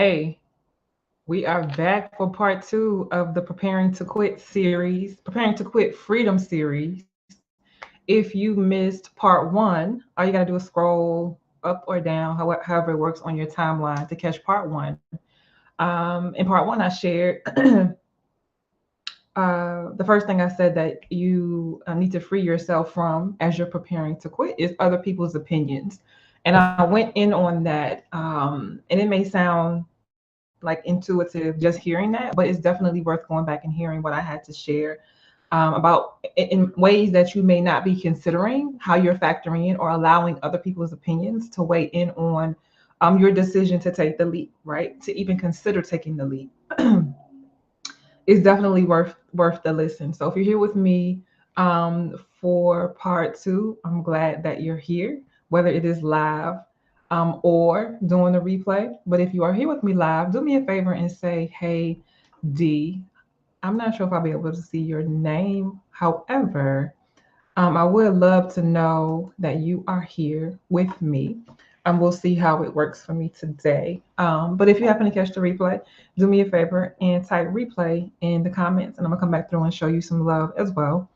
Hey, we are back for part two of the Preparing to Quit series, Preparing to Quit Freedom series. If you missed part one, all you got to do is scroll up or down, however it works on your timeline to catch part one. In part one, I shared the first thing I said that you need to free yourself from as you're preparing to quit is other people's opinions. And I went in on that. And it may sound like intuitive just hearing that, but it's definitely worth going back and hearing what I had to share about in ways that you may not be considering how you're factoring in or allowing other people's opinions to weigh in on your decision to take the leap, right? To even consider taking the leap. Is definitely worth the listen. So if you're here with me for part two, I'm glad that you're here, whether it is live or doing the replay. But if you are here with me live, do me a favor and say, "Hey, D." I'm not sure if I'll be able to see your name. However, I would love to know that you are here with me. We'll see how it works for me today. But if you happen to catch the replay, do me a favor and type replay in the comments, and I'm gonna come back through and show you some love as well.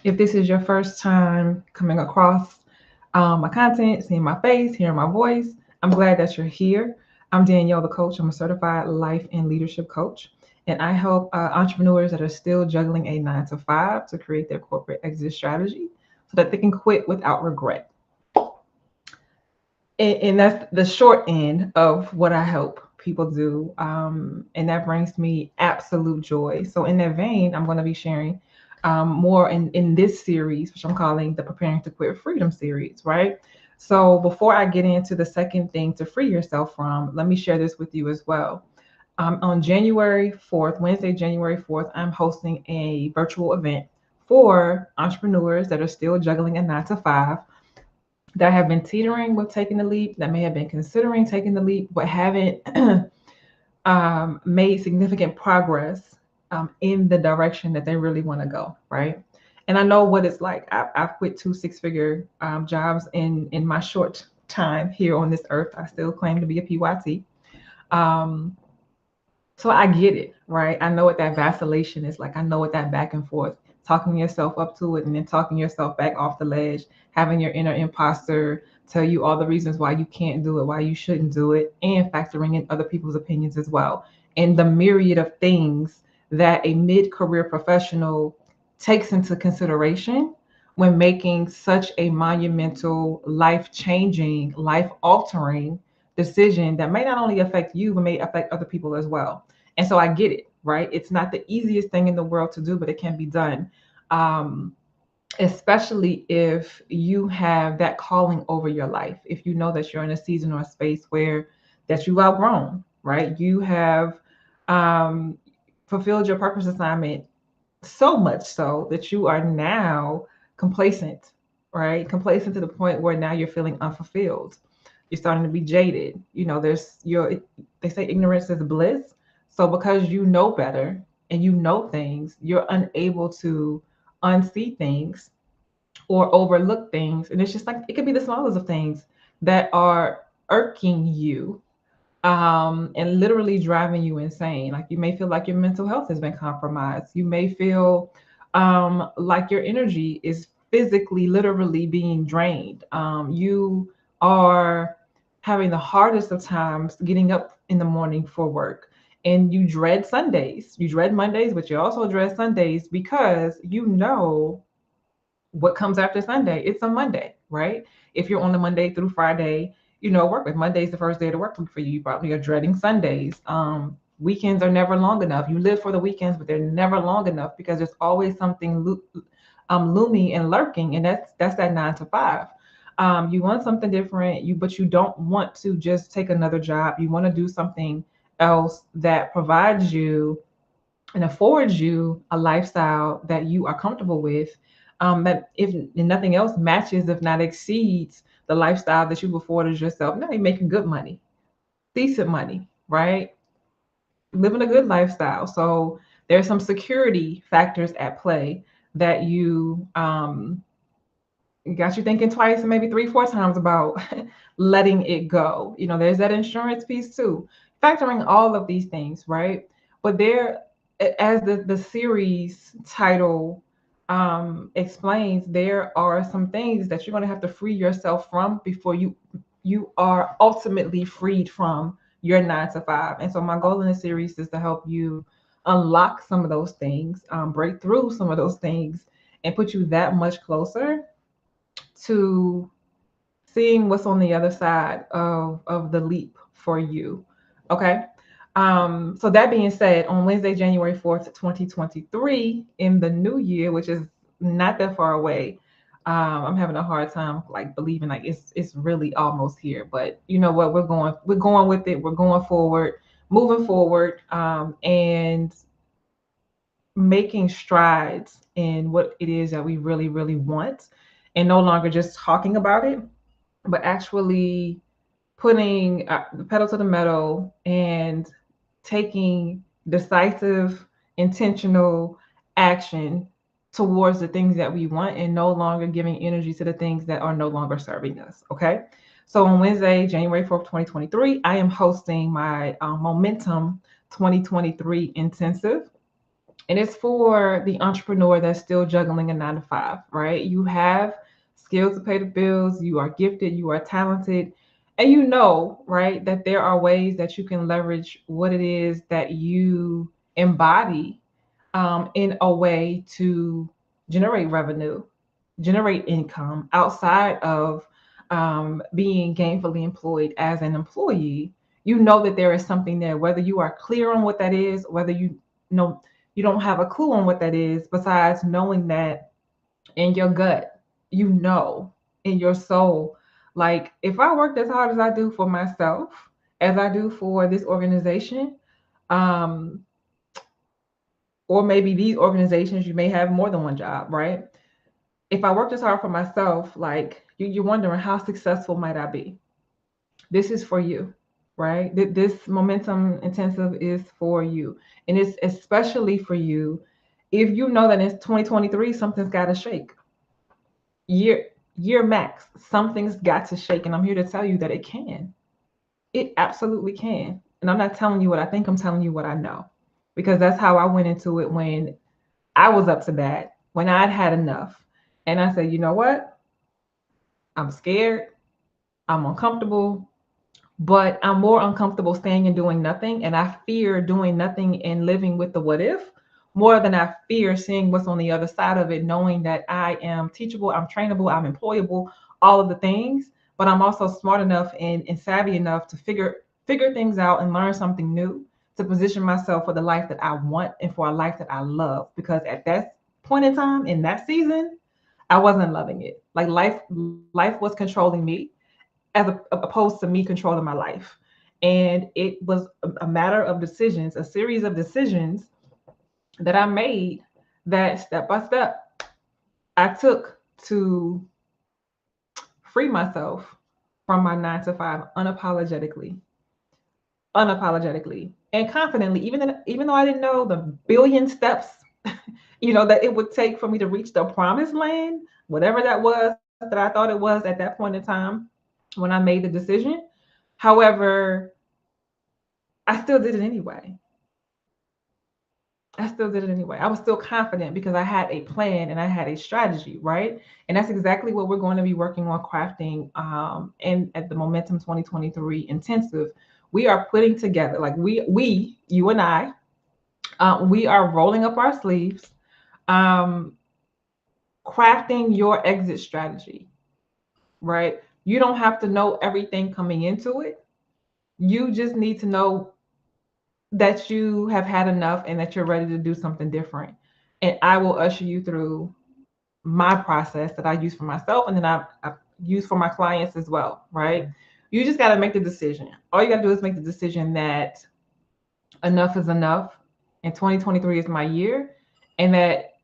If this is your first time coming across my content, seeing my face, hearing my voice, I'm glad that you're here. I'm Danielle, the coach. I'm a certified life and leadership coach, and I help entrepreneurs that are still juggling a 9 to 5 to create their corporate exit strategy so that they can quit without regret. And that's the short end of what I help people do. And that brings me absolute joy. So, in that vein, I'm going to be sharing more in this series, which I'm calling the Preparing to Quit Freedom series, right? So, before I get into the second thing to free yourself from, let me share this with you as well. On January 4th, Wednesday, January 4th, I'm hosting a virtual event for entrepreneurs that are still juggling a 9 to 5, that have been teetering with taking the leap, that may have been considering taking the leap, but haven't made significant progress in the direction that they really want to go, right? And I know what it's like. I've quit 2 6-figure jobs in my short time here on this earth. I still claim to be a PYT. Um, so I get it, right? I know what that vacillation is like. I know what that back and forth, talking yourself up to it and then talking yourself back off the ledge, having your inner imposter tell you all the reasons why you can't do it, why you shouldn't do it, and factoring in other people's opinions as well. And the myriad of things that a mid-career professional takes into consideration when making such a monumental, life-changing, life-altering decision that may not only affect you, but may affect other people as well. And so I get it, right? It's not the easiest thing in the world to do, but it can be done. Um, Especially if you have that calling over your life. If you know that you're in a season or a space where that you've outgrown, right? You have um, fulfilled your purpose assignment so much so that you are now complacent, right? Complacent to the point where now you're feeling unfulfilled. You're starting to be jaded. There's your they say ignorance is bliss. So because you know better and you know things, you're unable to unsee things or overlook things. And it's just like it could be the smallest of things that are irking you and literally driving you insane. Like you may feel like your mental health has been compromised. You may feel like your energy is physically, literally being drained. You are having the hardest of times getting up in the morning for work. And you dread Sundays. You dread Mondays, but you also dread Sundays because you know what comes after Sunday. It's a Monday, right? If you're on the Monday through Friday, work with Monday's the first day of the work week for you. You probably are dreading Sundays. Weekends are never long enough. You live for the weekends, but they're never long enough because there's always something looming and lurking, and that's that 9 to 5. You want something different, but you don't want to just take another job. You want to do something else that provides you and affords you a lifestyle that you are comfortable with, that if nothing else matches, if not exceeds, the lifestyle that you've afforded yourself. Now you're making good money, decent money, right? Living a good lifestyle. So there's some security factors at play that you got you thinking twice and maybe 3 4 times about letting it go. There's that insurance piece too. factoring all of these things, right? But there, as the series title explains, there are some things that you're going to have to free yourself from before you are ultimately freed from your 9 to 5. And so my goal in the series is to help you unlock some of those things, break through some of those things, and put you that much closer to seeing what's on the other side of the leap for you. Okay. So that being said, on Wednesday, January 4th, 2023, in the new year, which is not that far away, I'm having a hard time like believing like it's really almost here. But you know what? We're going with it. We're going forward, moving forward, and making strides in what it is that we really, really want, and no longer just talking about it, but actually putting the pedal to the metal and taking decisive, intentional action towards the things that we want, and no longer giving energy to the things that are no longer serving us. Okay. So on Wednesday, January 4th, 2023, I am hosting my Momentum 2023 intensive. And it's for the entrepreneur that's still juggling a 9 to 5, right? You have skills to pay the bills, you are gifted, you are talented, and you know, right, that there are ways that you can leverage what it is that you embody in a way to generate revenue, generate income outside of being gainfully employed as an employee. You know that there is something there, whether you are clear on what that is, whether know you don't have a clue on what that is, besides knowing that in your gut, you know, in your soul, like if I worked as hard as I do for myself, as I do for this organization, um, or maybe these organizations, you may have more than one job, right? If I worked as hard for myself, like you're wondering how successful might I be? This is for you, right? This momentum intensive is for you. And it's especially for you if you know that in 2023, something's got to shake. Year max, something's got to shake. And I'm here to tell you that it can. It absolutely can. And I'm not telling you what I think, I'm telling you what I know. Because that's how I went into it when I was up to bat, when I'd had enough. And I said, you know what? I'm scared. I'm uncomfortable. But I'm more uncomfortable staying and doing nothing. And I fear doing nothing and living with the what if more than I fear seeing what's on the other side of it, knowing that I am teachable, I'm trainable, I'm employable, all of the things. But I'm also smart enough and savvy enough to figure things out and learn something new to position myself for the life that I want and for a life that I love. Because at that point in time, in that season, I wasn't loving it. Like life was controlling me as opposed to me controlling my life. And it was a matter of decisions, a series of decisions that I made that step by step I took to free myself from my 9 to 5 unapologetically and confidently, even though I didn't know the billion steps, that it would take for me to reach the promised land, whatever that was that I thought it was at that point in time when I made the decision. However, I still did it anyway. I was still confident because I had a plan and I had a strategy, right? And that's exactly what we're going to be working on crafting and at the Momentum 2023 intensive. We are putting together, like you and I, we are rolling up our sleeves, um, crafting your exit strategy, right? You don't have to know everything coming into it. You just need to know that you have had enough and that you're ready to do something different. And I will usher you through my process that I use for myself and then I use for my clients as well, right? You just got to make the decision. All you got to do is make the decision that enough is enough and 2023 is my year, and that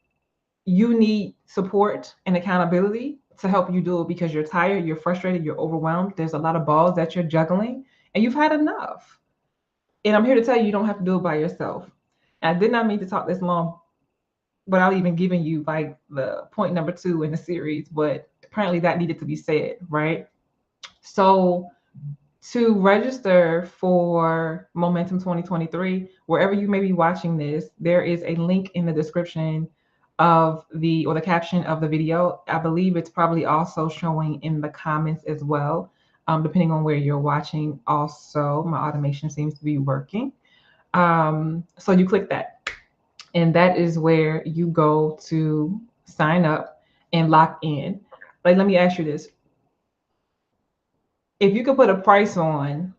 you need support and accountability to help you do it because you're tired, you're frustrated, you're overwhelmed. There's a lot of balls that you're juggling and you've had enough. And I'm here to tell you, you don't have to do it by yourself. And I did not mean to talk this long without even giving you like the point number 2 in the series, but apparently that needed to be said, right? So To register for Momentum 2023, wherever you may be watching this, there is a link in the description of the caption of the video. I believe it's probably also showing in the comments as well, depending on where you're watching. Also, my automation seems to be working. So you click that, and that is where you go to sign up and lock in. Like, let me ask you this. If you could put a price on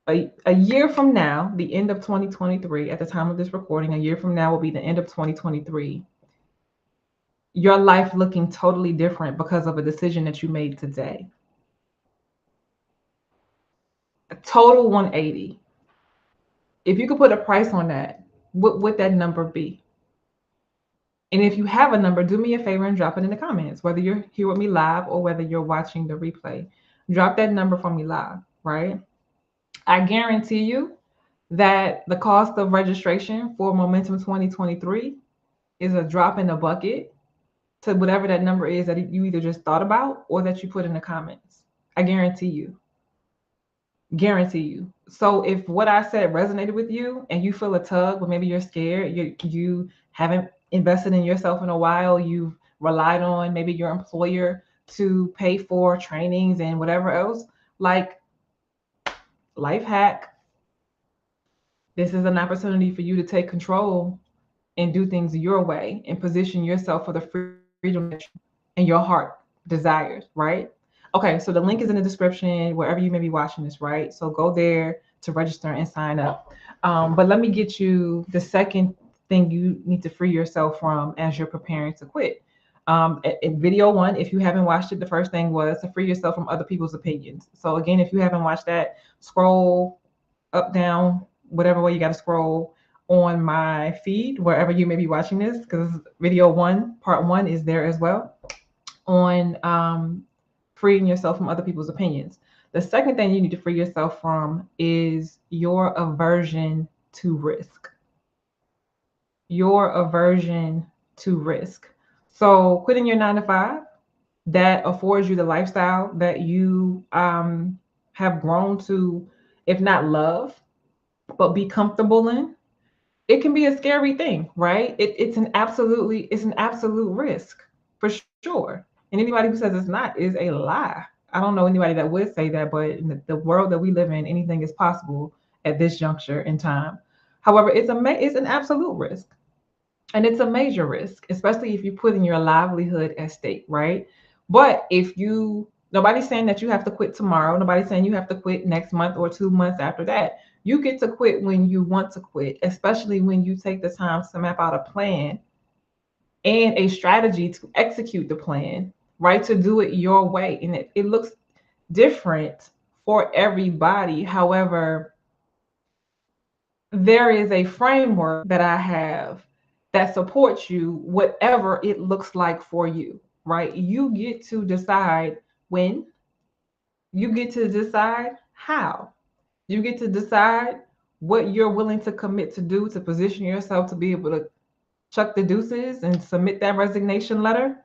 a year from now, the end of 2023, at the time of this recording, a year from now will be the end of 2023, your life looking totally different because of a decision that you made today. A total 180. If you could put a price on that, what would that number be? And if you have a number, do me a favor and drop it in the comments, whether you're here with me live or whether you're watching the replay. Drop that number for me live, right? I guarantee you that the cost of registration for Momentum 2023 is a drop in the bucket to whatever that number is that you either just thought about or that you put in the comments. I guarantee you. Guarantee you. So if what I said resonated with you and you feel a tug, but maybe you're scared, you haven't invested in yourself in a while, you've relied on maybe your employer to pay for trainings and whatever else, like, life hack, this is an opportunity for you to take control and do things your way and position yourself for the freedom and your heart desires, right? Okay, so the link is in the description wherever you may be watching this, right? So go there to register and sign up. But let me get you the second thing you need to free yourself from as you're preparing to quit. In video one, if you haven't watched it, the first thing was to free yourself from other people's opinions. So again, if you haven't watched that, scroll up, down, whatever way you got to scroll on my feed, wherever you may be watching this, because video one, part one is there as well on freeing yourself from other people's opinions. The second thing you need to free yourself from is your aversion to risk. Your aversion to risk. So quitting your 9 to 5 that affords you the lifestyle that you have grown to, if not love, but be comfortable in, it can be a scary thing, right? It's an absolute risk for sure. And anybody who says it's not is a lie. I don't know anybody that would say that, but in the world that we live in, anything is possible at this juncture in time. However, it's an absolute risk. And it's a major risk, especially if you put in your livelihood at stake, right? But nobody's saying that you have to quit tomorrow. Nobody's saying you have to quit next month or 2 months after that. You get to quit when you want to quit, especially when you take the time to map out a plan and a strategy to execute the plan, right? To do it your way. And it looks different for everybody. However, there is a framework that I have that supports you, whatever it looks like for you, right? You get to decide when, you get to decide how, you get to decide what you're willing to commit to do to position yourself to be able to chuck the deuces and submit that resignation letter,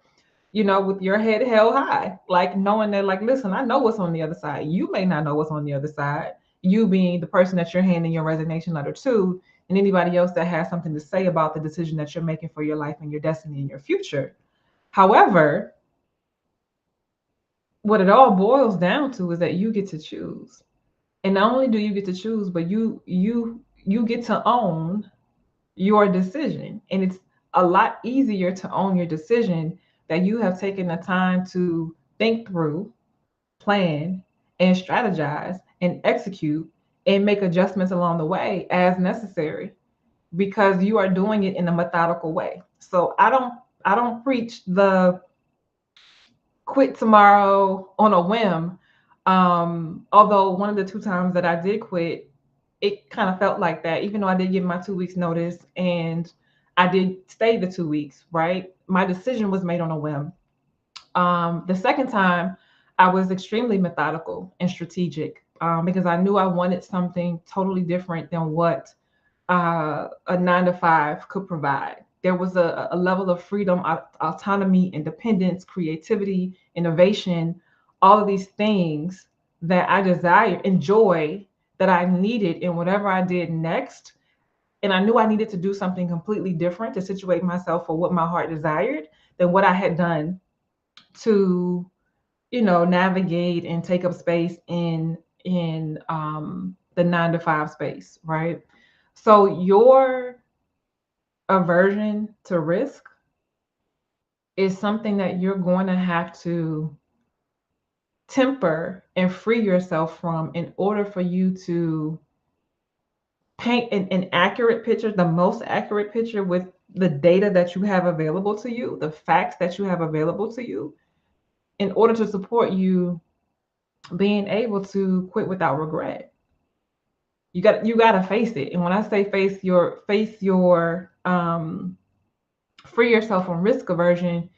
with your head held high, like knowing that, like, listen, I know what's on the other side. You may not know what's on the other side, you being the person that you're handing your resignation letter to, and anybody else that has something to say about the decision that you're making for your life and your destiny and your future. However, what it all boils down to is that you get to choose. And not only do you get to choose, but you get to own your decision. And it's a lot easier to own your decision that you have taken the time to think through, plan, and strategize and execute and make adjustments along the way as necessary, because you are doing it in a methodical way. So I don't preach the quit tomorrow on a whim. Although one of the 2 times that I did quit, it kind of felt like that, even though I did give my 2 weeks notice and I did stay the 2 weeks, right? My decision was made on a whim. The second time, I was extremely methodical and strategic because I knew I wanted something totally different than what a 9 to 5 could provide. There was a level of freedom, autonomy, independence, creativity, innovation, all of these things that I desire, enjoy, that I needed in whatever I did next, and I knew I needed to do something completely different to situate myself for what my heart desired than what I had done to, navigate and take up space in the 9 to 5 space, right? So your aversion to risk is something that you're going to have to temper and free yourself from in order for you to paint an accurate picture, the most accurate picture with the data that you have available to you, the facts that you have available to you, in order to support you being able to quit without regret. You got to face it. And when I say face your free yourself from risk aversion,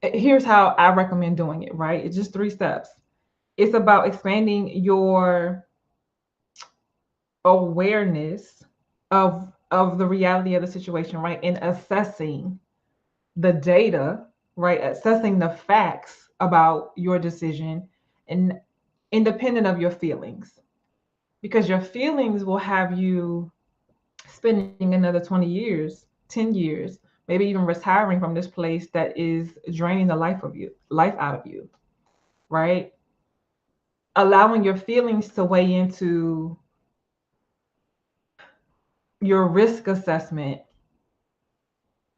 here's how I recommend doing it, right? It's just 3 steps. It's about expanding your awareness of the reality of the situation, right? And assessing the data, right? Assessing the facts about your decision and independent of your feelings. Because your feelings will have you spending another 20 years, 10 years, maybe even retiring from this place that is draining the life out of you, right? Allowing your feelings to weigh into your risk assessment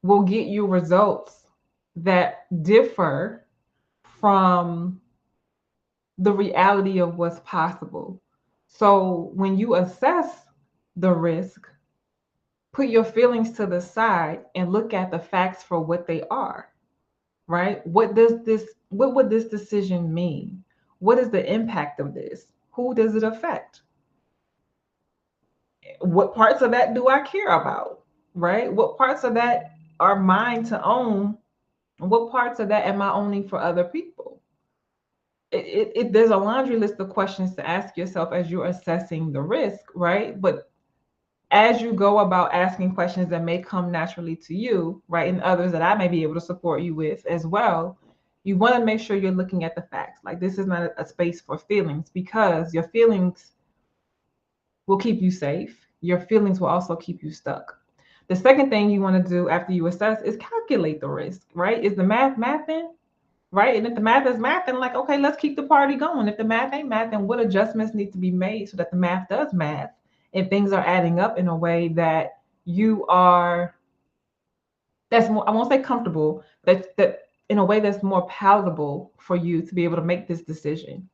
will get you results that differ from the reality of what's possible. So when you assess the risk, put your feelings to the side and look at the facts for what they are, right? What would this decision mean? What is the impact of this? Who does it affect? What parts of that do I care about? Right? What parts of that are mine to own? What parts of that am I owning for other people? There's a laundry list of questions to ask yourself as you're assessing the risk, right? But as you go about asking questions that may come naturally to you, right, and others that I may be able to support you with as well, you want to make sure you're looking at the facts. Like, this is not a space for feelings, because your feelings will keep you safe. Your feelings will also keep you stuck. The second thing you want to do after you assess is calculate the risk, right? Is the math mathing? Right? And if the math is mathing, like, okay, let's keep the party going. If the math ain't mathing, what adjustments need to be made so that the math does math and things are adding up in a way that you are, that's more, I won't say comfortable, that in a way that's more palatable for you to be able to make this decision.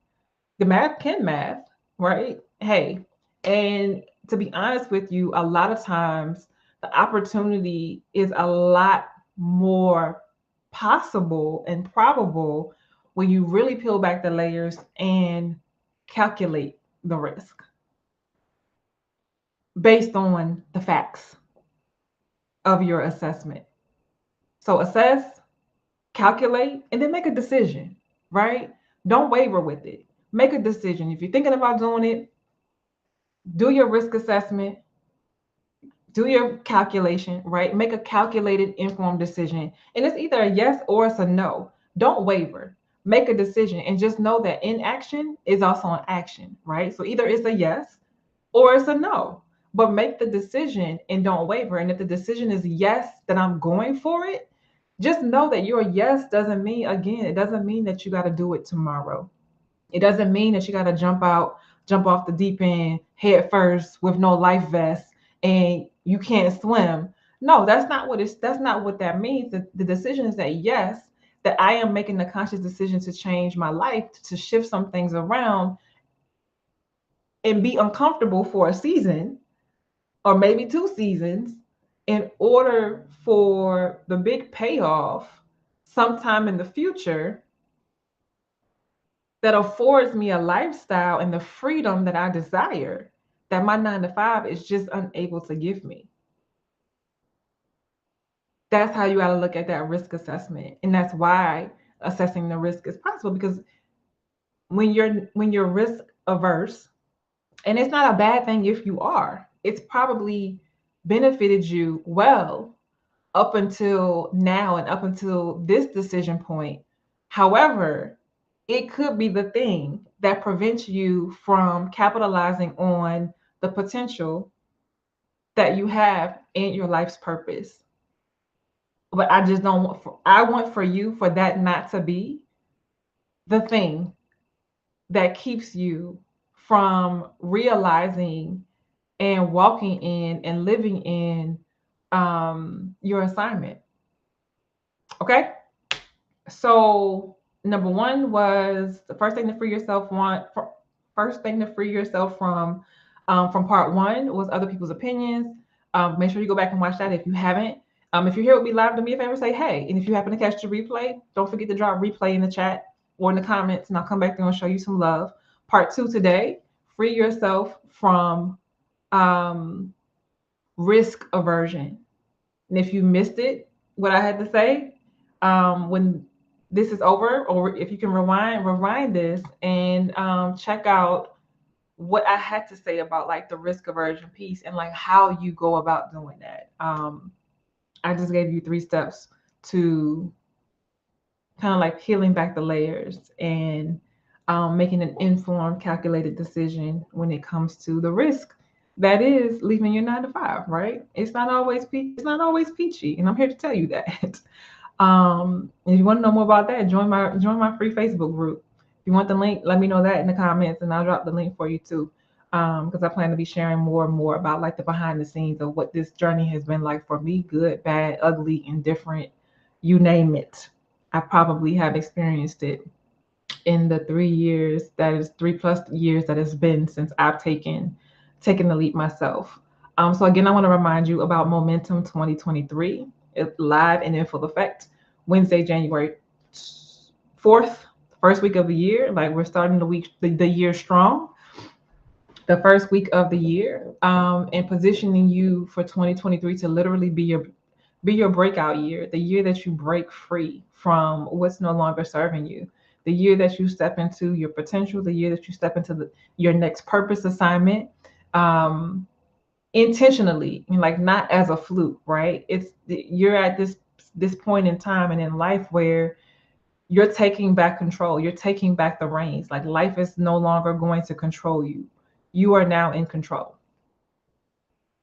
The math can math, right? Hey, and to be honest with you, a lot of times the opportunity is a lot more possible and probable when you really peel back the layers and calculate the risk based on the facts of your assessment. So assess, calculate, and then make a decision, right? Don't waver with it. Make a decision. If you're thinking about doing it, do your risk assessment, do your calculation, right? Make a calculated, informed decision. And it's either a yes or it's a no. Don't waver. Make a decision and just know that inaction is also an action, right? So either it's a yes or it's a no. But make the decision and don't waver. And if the decision is yes, then I'm going for it. Just know that your yes doesn't mean, again, it doesn't mean that you got to do it tomorrow. It doesn't mean that you got to jump off the deep end head first with no life vest and you can't swim. No, that's not what that means. The decision is that yes, that I am making the conscious decision to change my life, to shift some things around and be uncomfortable for a season or maybe 2 seasons in order for the big payoff sometime in the future that affords me a lifestyle and the freedom that I desire that my 9 to 5 is just unable to give me. That's how you got to look at that risk assessment. And that's why assessing the risk is possible, because when you're risk averse, and it's not a bad thing if you are, it's probably benefited you well up until now and up until this decision point. However, it could be the thing that prevents you from capitalizing on the potential that you have in your life's purpose. But I just don't want I want for you for that not to be the thing that keeps you from realizing and walking in and living in your assignment. Okay. So number one was the first thing to free yourself first thing to free yourself from part one was other people's opinions. Make sure you go back and watch that if you haven't. If you're here with me live, do me a favor, say hey. And if you happen to catch the replay, don't forget to drop replay in the chat or in the comments, and I'll come back there and show you some love. Part two today, free yourself from risk aversion. And if you missed it, what I had to say, when this is over, or if you can rewind this and check out what I had to say about like the risk aversion piece and like how you go about doing that. I just gave you 3 steps to kind of like peeling back the layers and making an informed, calculated decision when it comes to the risk that is leaving your 9 to 5. Right? It's not always peachy, and I'm here to tell you that. If you want to know more about that, join my free Facebook group. If you want the link, let me know that in the comments, and I'll drop the link for you too. Because I plan to be sharing more and more about like the behind the scenes of what this journey has been like for me, good, bad, ugly, indifferent, you name it. I probably have experienced it in the 3 years, that is 3+ years that it's been since I've taken the leap myself. So again, I want to remind you about Momentum 2023. It's live and in full effect Wednesday, January 4th, first week of the year. Like we're starting the year strong. The first week of the year, and positioning you for 2023 to literally be your breakout year, the year that you break free from what's no longer serving you, the year that you step into your potential, the year that you step into your next purpose assignment, intentionally, and like not as a fluke, right? You're at this point in time and in life where you're taking back control, you're taking back the reins. Like life is no longer going to control you. You are now in control.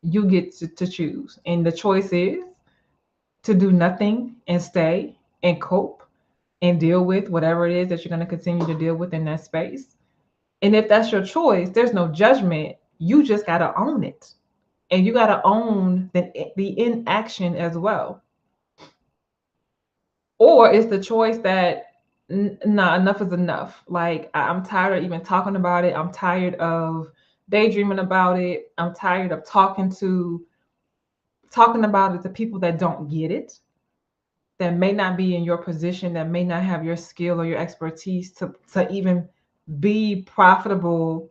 You get to choose, and the choice is to do nothing and stay and cope and deal with whatever it is that you're going to continue to deal with in that space. And if that's your choice, there's no judgment. You just got to own it. And you got to own the inaction as well. Or it's the choice that, nah, enough is enough. Like, I'm tired of even talking about it. I'm tired of daydreaming about it. I'm tired of talking about it to people that don't get it, that may not be in your position, that may not have your skill or your expertise to even be profitable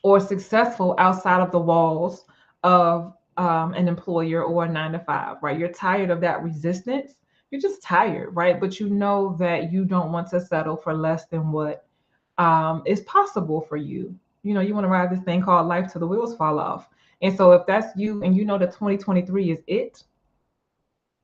or successful outside of the walls of an employer or a 9 to 5, right? You're tired of that resistance. You're just tired, right? But you know that you don't want to settle for less than what is possible for you. You know, you want to ride this thing called life till the wheels fall off. And so if that's you and you know that 2023 is it,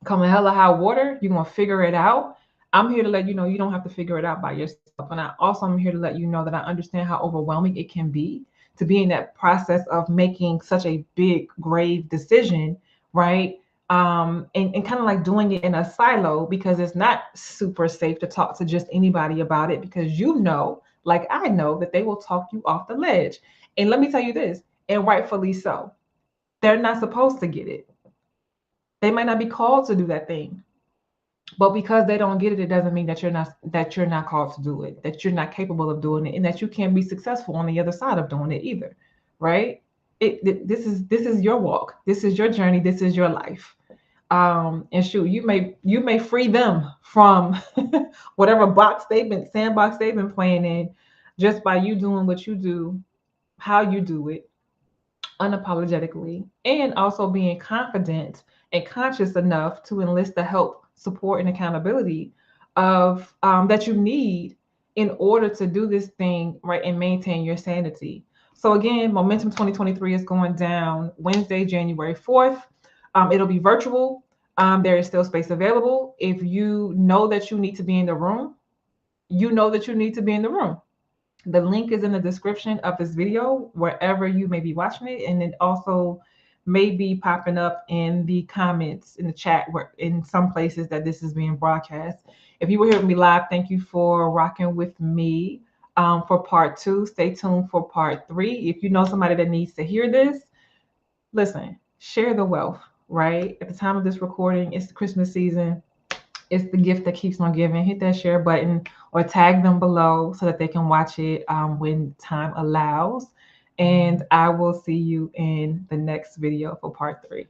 come a hell of high water, you're going to figure it out. I'm here to let you know you don't have to figure it out by yourself. And I also am here to let you know that I understand how overwhelming it can be to be in that process of making such a big, grave decision, right? And kind of like doing it in a silo, because it's not super safe to talk to just anybody about it, because you know, like I know, that they will talk you off the ledge. And let me tell you this, and rightfully so, they're not supposed to get it. They might not be called to do that thing, but because they don't get it, it doesn't mean that you're not called to do it, that you're not capable of doing it, and that you can't be successful on the other side of doing it either, right? This is your walk, this is your journey, this is your life. And shoot, you may free them from whatever sandbox they've been playing in, just by you doing what you do, how you do it, unapologetically, and also being confident and conscious enough to enlist the help, support, and accountability of that you need in order to do this thing right and maintain your sanity. So again, Momentum 2023 is going down Wednesday, January 4th. It'll be virtual. There is still space available. If you know that you need to be in the room, you know that you need to be in the room. The link is in the description of this video, wherever you may be watching it, and it also may be popping up in the comments in the chat where in some places that this is being broadcast. If you were here with me live, thank you for rocking with me for part 2. Stay tuned for part 3. If you know somebody that needs to hear this, listen, share the wealth, right? At the time of this recording, it's the Christmas season. It's the gift that keeps on giving. Hit that share button or tag them below so that they can watch it when time allows. And I will see you in the next video for part 3.